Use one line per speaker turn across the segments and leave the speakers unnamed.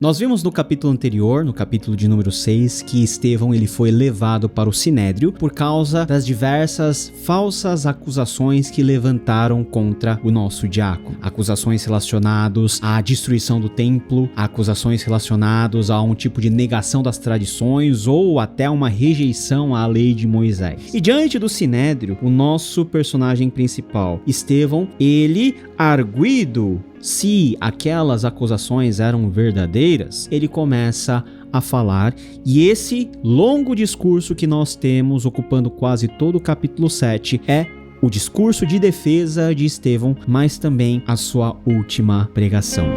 Nós vimos no capítulo anterior, no capítulo de número 6, que Estevão ele foi levado para o Sinédrio por causa das diversas falsas acusações que levantaram contra o nosso diácono. Acusações relacionadas à destruição do templo, acusações relacionadas a um tipo de negação das tradições ou até uma rejeição à lei de Moisés. E diante do Sinédrio, o nosso personagem principal, Estevão, ele, arguido se aquelas acusações eram verdadeiras, ele começa a falar, e esse longo discurso que nós temos, ocupando quase todo o capítulo 7, é o discurso de defesa de Estevão, mas também a sua última pregação.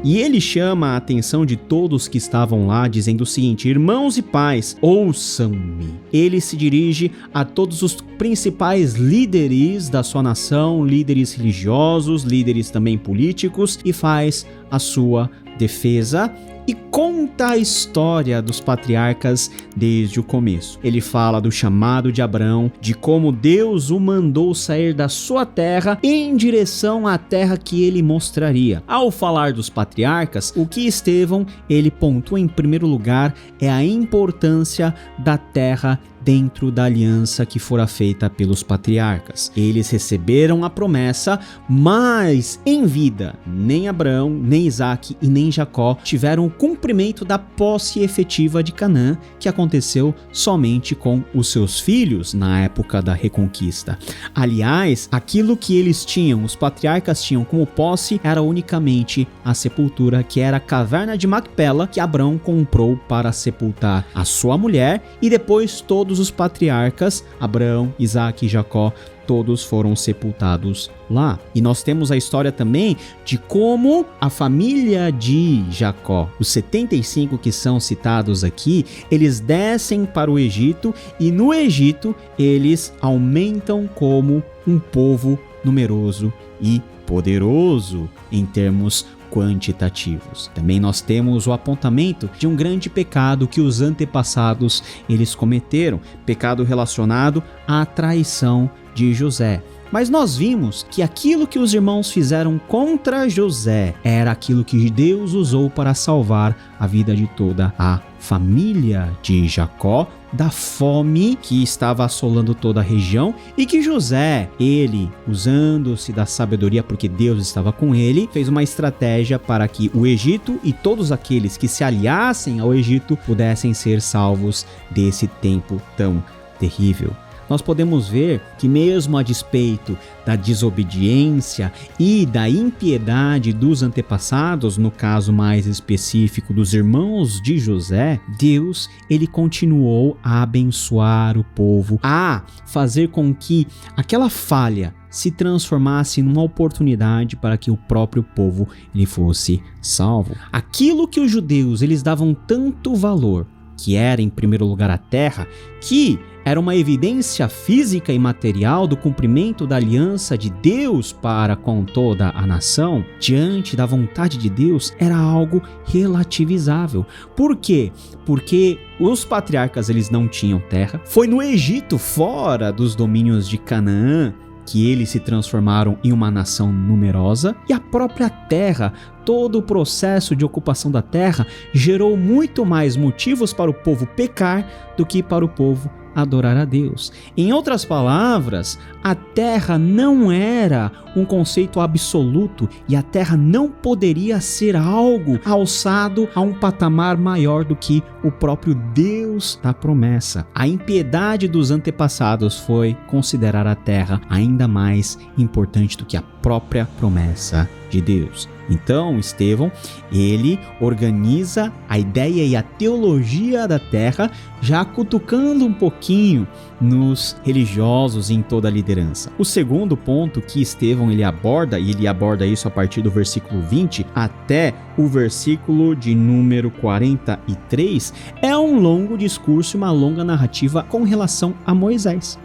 E ele chama a atenção de todos que estavam lá, dizendo o seguinte: irmãos e pais, ouçam-me. Ele se dirige a todos os principais líderes da sua nação, líderes religiosos, líderes também políticos, e faz a sua defesa e conta a história dos patriarcas desde o começo. Ele fala do chamado de Abraão, de como Deus o mandou sair da sua terra em direção à terra que ele mostraria. Ao falar dos patriarcas, o que Estevão ele pontua em primeiro lugar é a importância da terra dentro da aliança que fora feita pelos patriarcas. Eles receberam a promessa, mas em vida, nem Abraão, nem Isaac e nem Jacó tiveram o cumprimento da posse efetiva de Canaã, que aconteceu somente com os seus filhos na época da reconquista. Aliás, aquilo que eles tinham, os patriarcas tinham como posse, era unicamente a sepultura, que era a caverna de Macpela, que Abraão comprou para sepultar a sua mulher, e depois todos os patriarcas, Abraão, Isaac e Jacó, todos foram sepultados lá. E nós temos a história também de como a família de Jacó, os 75 que são citados aqui, eles descem para o Egito e no Egito eles aumentam como um povo numeroso e poderoso em termos quantitativos. Também nós temos o apontamento de um grande pecado que os antepassados eles cometeram, pecado relacionado à traição de José. Mas nós vimos que aquilo que os irmãos fizeram contra José era aquilo que Deus usou para salvar a vida de toda a família de Jacó da fome que estava assolando toda a região, e que José, ele, usando-se da sabedoria porque Deus estava com ele, fez uma estratégia para que o Egito e todos aqueles que se aliassem ao Egito pudessem ser salvos desse tempo tão terrível. Nós podemos ver que mesmo a despeito da desobediência e da impiedade dos antepassados, no caso mais específico dos irmãos de José, Deus ele continuou a abençoar o povo, a fazer com que aquela falha se transformasse numa oportunidade para que o próprio povo ele fosse salvo. Aquilo que os judeus eles davam tanto valor, que era em primeiro lugar a terra, que era uma evidência física e material do cumprimento da aliança de Deus para com toda a nação, diante da vontade de Deus, era algo relativizável. Por quê? Porque os patriarcas eles não tinham terra. Foi no Egito, fora dos domínios de Canaã, que eles se transformaram em uma nação numerosa, e a própria terra, todo o processo de ocupação da terra gerou muito mais motivos para o povo pecar do que para o povo adorar a Deus. Em outras palavras, a terra não era um conceito absoluto e a terra não poderia ser algo alçado a um patamar maior do que o próprio Deus da promessa. A impiedade dos antepassados foi considerar a terra ainda mais importante do que a própria promessa de Deus. Então, Estevão, ele organiza a ideia e a teologia da terra, já cutucando um pouquinho nos religiosos e em toda a liderança. O segundo ponto que Estevão ele aborda, e ele aborda isso a partir do versículo 20 até o versículo de número 43, é um longo discurso e uma longa narrativa com relação a Moisés.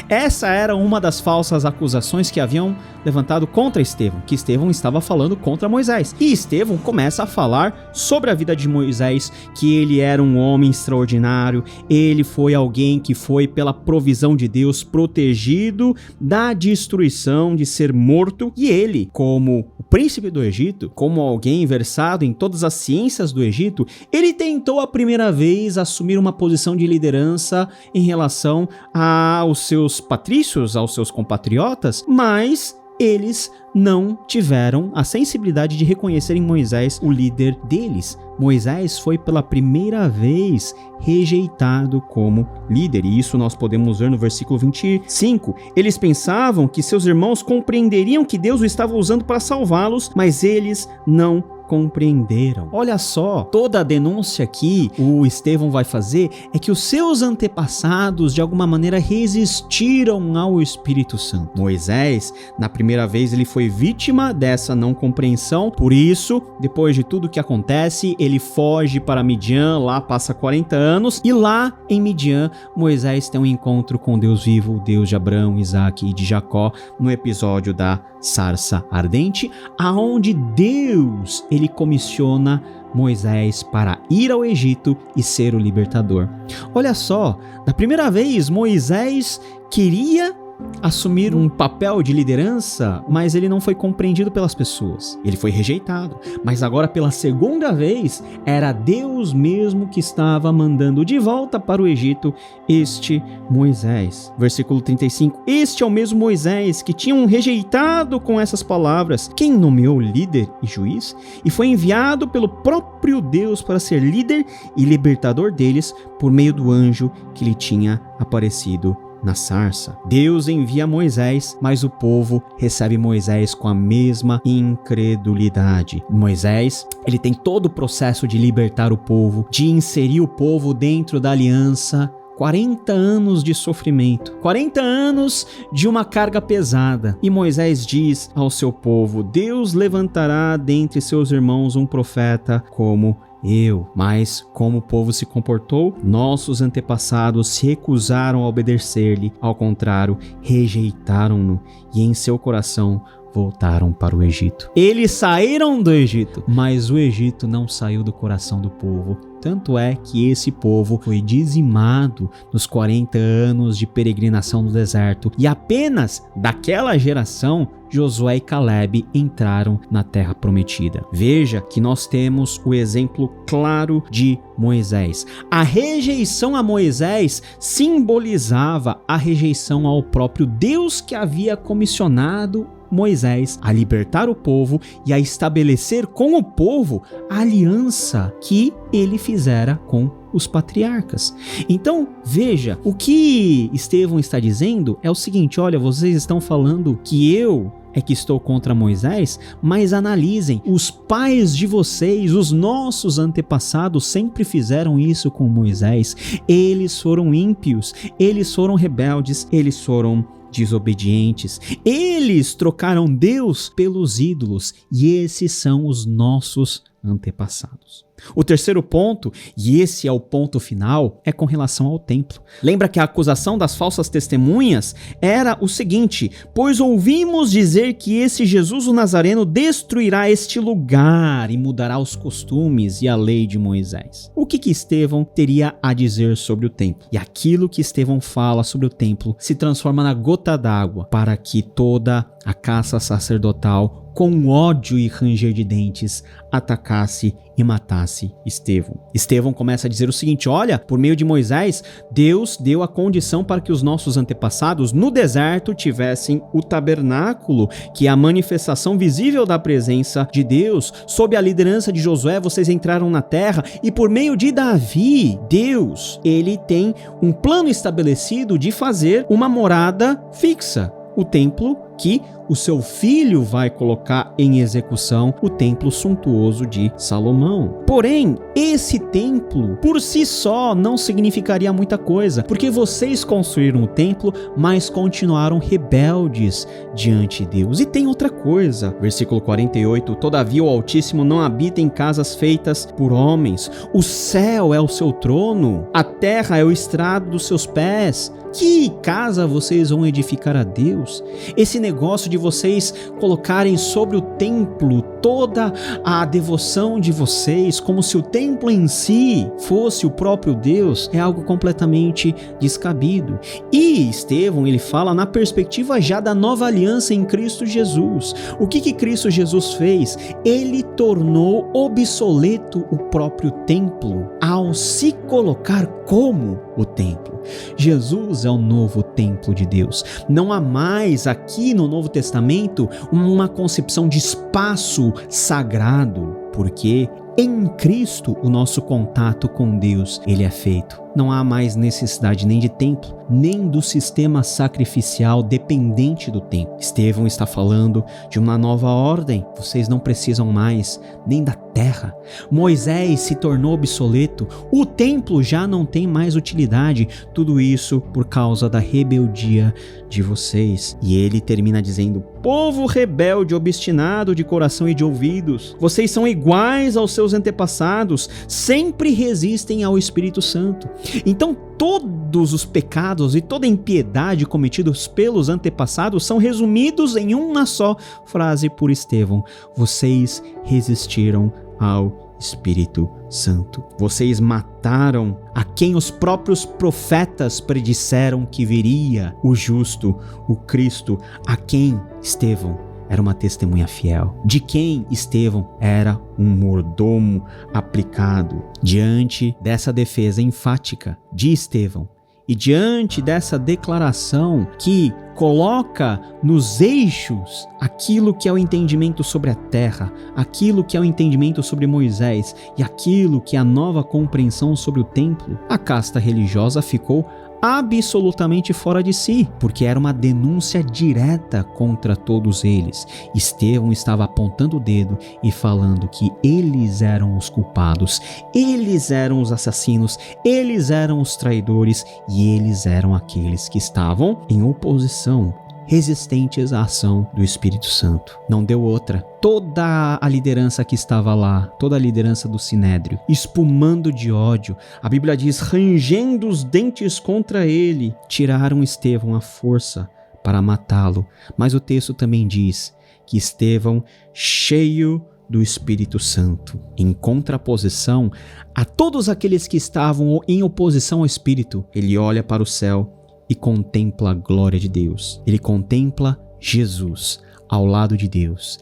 Essa era uma das falsas acusações que haviam levantado contra Estevão, que Estevão estava estava falando contra Moisés. E Estevão começa a falar sobre a vida de Moisés, que ele era um homem extraordinário, ele foi alguém que foi pela provisão de Deus protegido da destruição, de ser morto, e ele, como o príncipe do Egito, como alguém versado em todas as ciências do Egito, ele tentou a primeira vez assumir uma posição de liderança em relação aos seus patrícios, aos seus compatriotas, mas eles não tiveram a sensibilidade de reconhecer em Moisés o líder deles. Moisés foi pela primeira vez rejeitado como líder, e isso nós podemos ver no versículo 25. Eles pensavam que seus irmãos compreenderiam que Deus o estava usando para salvá-los, mas eles não compreenderam. Olha só, toda a denúncia que o Estevão vai fazer é que os seus antepassados de alguma maneira resistiram ao Espírito Santo. Moisés, na primeira vez, ele foi vítima dessa não compreensão, por isso, depois de tudo que acontece, ele foge para Midian, lá passa 40 anos, e lá em Midian, Moisés tem um encontro com Deus vivo, o Deus de Abraão, Isaac e de Jacó, no episódio da sarça ardente, aonde Deus, ele comissiona Moisés para ir ao Egito e ser o libertador. Olha só, da primeira vez Moisés queria assumir um papel de liderança, mas ele não foi compreendido pelas pessoas. Ele foi rejeitado. Mas agora, pela segunda vez, era Deus mesmo que estava mandando de volta para o Egito este Moisés. Versículo 35. Este é o mesmo Moisés que tinham rejeitado com essas palavras, quem nomeou líder e juiz, e foi enviado pelo próprio Deus para ser líder e libertador deles por meio do anjo que lhe tinha aparecido na sarça. Deus envia Moisés, mas o povo recebe Moisés com a mesma incredulidade. Moisés, ele tem todo o processo de libertar o povo, de inserir o povo dentro da aliança. 40 anos de sofrimento, 40 anos de uma carga pesada. E Moisés diz ao seu povo: Deus levantará dentre seus irmãos um profeta como eu. Mas como o povo se comportou, nossos antepassados se recusaram a obedecer-lhe, ao contrário, rejeitaram-no e em seu coração voltaram para o Egito. Eles saíram do Egito, mas o Egito não saiu do coração do povo. Tanto é que esse povo foi dizimado nos 40 anos de peregrinação no deserto, e apenas daquela geração Josué e Caleb entraram na terra prometida. Veja que nós temos o exemplo claro de Moisés. A rejeição a Moisés simbolizava a rejeição ao próprio Deus que havia comissionado Moisés a libertar o povo e a estabelecer com o povo a aliança que ele fizera com os patriarcas. Então, veja, o que Estevão está dizendo é o seguinte: olha, vocês estão falando que eu é que estou contra Moisés, mas analisem, os pais de vocês, os nossos antepassados sempre fizeram isso com Moisés. Eles foram ímpios, eles foram rebeldes, eles foram desobedientes, eles trocaram Deus pelos ídolos, e esses são os nossos antepassados. O terceiro ponto, e esse é o ponto final, é com relação ao templo. Lembra que a acusação das falsas testemunhas era o seguinte: pois ouvimos dizer que esse Jesus o Nazareno destruirá este lugar e mudará os costumes e a lei de Moisés. O que Estevão teria a dizer sobre o templo? E aquilo que Estevão fala sobre o templo se transforma na gota d'água para que toda a caça sacerdotal, com ódio e ranger de dentes, atacasse e matasse Estevão. Estevão começa a dizer o seguinte: olha, por meio de Moisés, Deus deu a condição para que os nossos antepassados no deserto tivessem o tabernáculo, que é a manifestação visível da presença de Deus. Sob a liderança de Josué, vocês entraram na terra, e por meio de Davi, Deus, ele tem um plano estabelecido de fazer uma morada fixa, o templo que o seu filho vai colocar em execução, o templo suntuoso de Salomão. Porém, esse templo por si só não significaria muita coisa, porque vocês construíram o templo, mas continuaram rebeldes diante de Deus. E tem outra coisa, versículo 48, todavia o Altíssimo não habita em casas feitas por homens, o céu é o seu trono, a terra é o estrado dos seus pés. Que casa vocês vão edificar a Deus? Esse negócio de vocês colocarem sobre o templo toda a devoção de vocês, como se o templo em si fosse o próprio Deus, é algo completamente descabido. E Estevão, ele fala na perspectiva já da nova aliança em Cristo Jesus. O que Cristo Jesus fez? Ele tornou obsoleto o próprio templo ao se colocar como o templo. Jesus é o novo templo de Deus. Não há mais aqui no Novo Testamento uma concepção de espaço sagrado, porque em Cristo o nosso contato com Deus ele é feito. Não há mais necessidade nem de templo, nem do sistema sacrificial dependente do templo. Estevão está falando de uma nova ordem. Vocês não precisam mais nem da terra. Moisés se tornou obsoleto. O templo já não tem mais utilidade. Tudo isso por causa da rebeldia de vocês. E ele termina dizendo: povo rebelde, obstinado de coração e de ouvidos, vocês são iguais aos seus antepassados, sempre resistem ao Espírito Santo. Então todos os pecados e toda a impiedade cometidos pelos antepassados são resumidos em uma só frase por Estevão: vocês resistiram ao Espírito Santo. Vocês mataram a quem os próprios profetas predisseram que viria, o justo, o Cristo, a quem Estevão era uma testemunha fiel, de quem Estevão era um mordomo aplicado. Diante dessa defesa enfática de Estevão e diante dessa declaração que coloca nos eixos aquilo que é o entendimento sobre a terra, aquilo que é o entendimento sobre Moisés e aquilo que é a nova compreensão sobre o templo, a casta religiosa ficou absolutamente fora de si, porque era uma denúncia direta contra todos eles. Estevão estava apontando o dedo e falando que eles eram os culpados, eles eram os assassinos, eles eram os traidores e eles eram aqueles que estavam em oposição, resistentes à ação do Espírito Santo. Não deu outra. Toda a liderança que estava lá, toda a liderança do Sinédrio, espumando de ódio, a Bíblia diz, rangendo os dentes contra ele, tiraram Estevão à força para matá-lo. Mas o texto também diz que Estevão, cheio do Espírito Santo, em contraposição a todos aqueles que estavam em oposição ao Espírito, ele olha para o céu e contempla a glória de Deus. Ele contempla Jesus ao lado de Deus,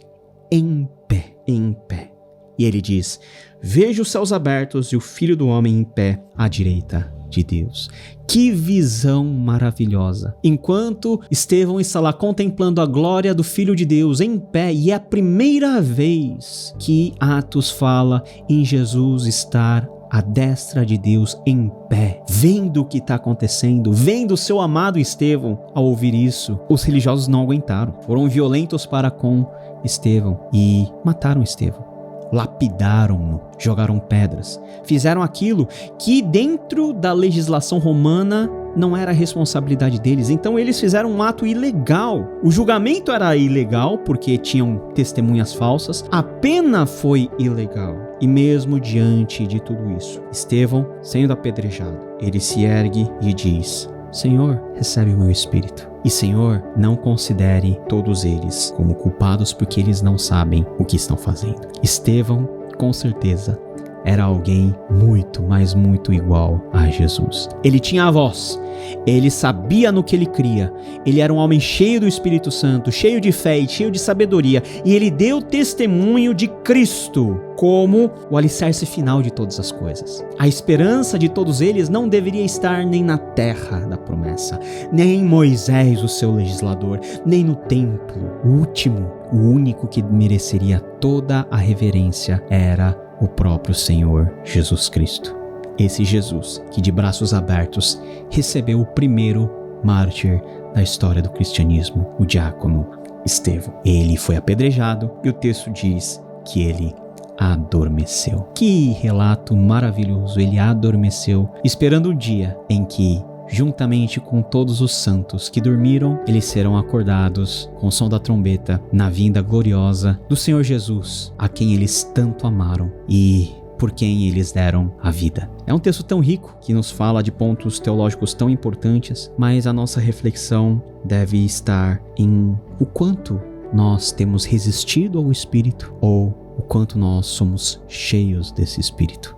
em pé, em pé. E ele diz: vejo os céus abertos e o Filho do Homem em pé à direita de Deus. Que visão maravilhosa! Enquanto Estevão está lá contemplando a glória do Filho de Deus em pé, e é a primeira vez que Atos fala em Jesus estar à destra de Deus em pé, vendo o que está acontecendo, vendo o seu amado Estevão. Ao ouvir isso, os religiosos não aguentaram, foram violentos para com Estevão e mataram Estevão, lapidaram-no, jogaram pedras, fizeram aquilo que dentro da legislação romana não era a responsabilidade deles. Então eles fizeram um ato ilegal. O julgamento era ilegal porque tinham testemunhas falsas, a pena foi ilegal. E mesmo diante de tudo isso, Estevão, sendo apedrejado, ele se ergue e diz: Senhor, recebe o meu espírito. E Senhor, não considere todos eles como culpados, porque eles não sabem o que estão fazendo. Estevão, com certeza, era alguém muito, mas muito igual a Jesus. Ele tinha a voz, ele sabia no que ele cria, ele era um homem cheio do Espírito Santo, cheio de fé e cheio de sabedoria, e ele deu testemunho de Cristo como o alicerce final de todas as coisas. A esperança de todos eles não deveria estar nem na terra da promessa, nem em Moisés, o seu legislador, nem no templo. O último, o único que mereceria toda a reverência era o próprio Senhor Jesus Cristo. Esse Jesus que de braços abertos recebeu o primeiro mártir da história do cristianismo, o diácono Estevão. Ele foi apedrejado e o texto diz que ele adormeceu. Que relato maravilhoso! Ele adormeceu, esperando o dia em que, juntamente com todos os santos que dormiram, eles serão acordados com o som da trombeta na vinda gloriosa do Senhor Jesus, a quem eles tanto amaram. E por quem eles deram a vida. É um texto tão rico que nos fala de pontos teológicos tão importantes, mas a nossa reflexão deve estar em o quanto nós temos resistido ao Espírito ou o quanto nós somos cheios desse Espírito.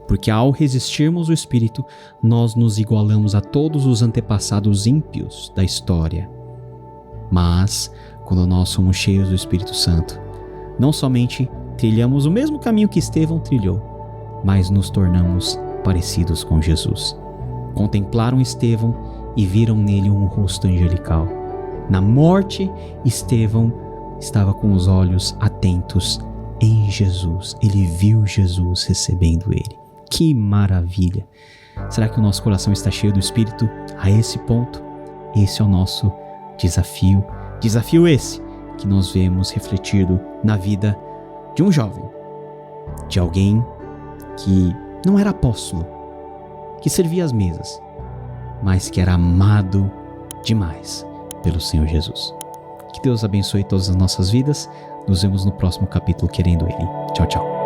Porque ao resistirmos o Espírito, nós nos igualamos a todos os antepassados ímpios da história. Mas, quando nós somos cheios do Espírito Santo, não somente trilhamos o mesmo caminho que Estevão trilhou, mas nos tornamos parecidos com Jesus. Contemplaram Estevão e viram nele um rosto angelical. Na morte, Estevão estava com os olhos atentos em Jesus. Ele viu Jesus recebendo ele. Que maravilha! Será que o nosso coração está cheio do Espírito a esse ponto? Esse é o nosso desafio. Desafio esse que nós vemos refletido na vida de um jovem, de alguém que não era apóstolo, que servia às mesas, mas que era amado demais pelo Senhor Jesus. Que Deus abençoe todas as nossas vidas. Nos vemos no próximo capítulo, querendo Ele. Tchau, tchau.